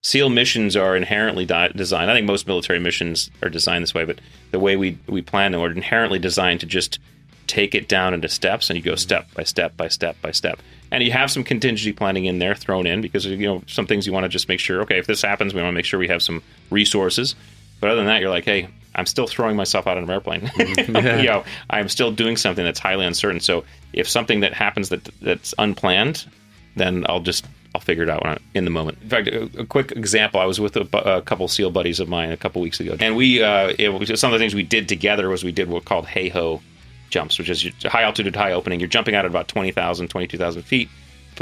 SEAL missions are inherently designed. I think most military missions are designed this way, but the way we plan them are inherently designed to just take it down into steps, and you go step by step by step by step. And you have some contingency planning in there thrown in because, some things you want to just make sure, okay, if this happens, we want to make sure we have some resources. But other than that, you're like, hey, I'm still throwing myself out of an airplane. Yeah. I'm still doing something that's highly uncertain. So if something that happens that's unplanned, then I'll figure it out in the moment. In fact, a quick example, I was with a couple SEAL buddies of mine a couple weeks ago. And some of the things we did together was we did what called hey-ho jumps, which is high altitude, high opening. You're jumping out at about 20,000, 22,000 feet.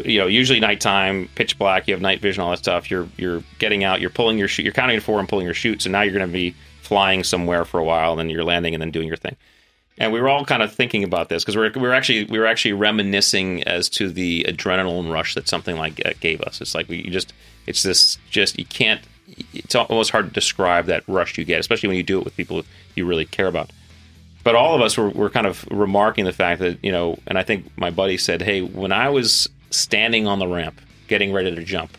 Usually nighttime, pitch black, you have night vision, all that stuff. You're getting out, you're pulling your chute, you're counting to 4 and pulling your chute. So now you're going to be flying somewhere for a while, and then you're landing and then doing your thing. And we were all kind of thinking about this because we were actually reminiscing as to the adrenaline rush that something like that gave us. It's like it's almost hard to describe that rush you get, especially when you do it with people you really care about. But all of us were kind of remarking the fact that, and I think my buddy said, hey, when I was standing on the ramp, getting ready to jump,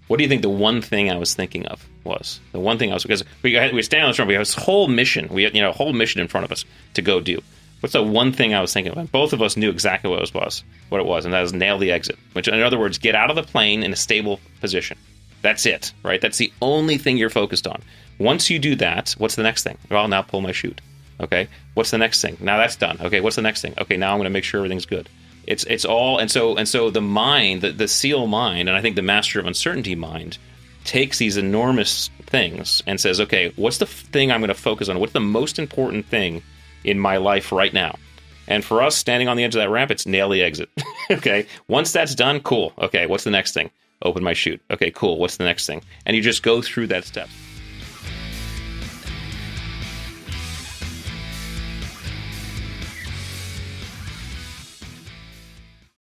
what do you think the one thing I was thinking of was? The one thing because we stand on this ramp, we have this whole mission, a whole mission in front of us to go do. What's the one thing I was thinking of? And both of us knew exactly what it was, and that was nail the exit. Which, in other words, get out of the plane in a stable position. That's it, right? That's the only thing you're focused on. Once you do that, what's the next thing? Well, now pull my chute. Okay, what's the next thing? Now that's done. Okay, what's the next thing? Okay, now I'm going to make sure everything's good. It's all, and so the mind, the SEAL mind, and I think the Master of Uncertainty mind, takes these enormous things and says, okay, what's the thing I'm going to focus on? What's the most important thing in my life right now? And for us, standing on the edge of that ramp, it's nail the exit. Okay, once that's done, cool. Okay, what's the next thing? Open my chute. Okay, cool. What's the next thing? And you just go through that step.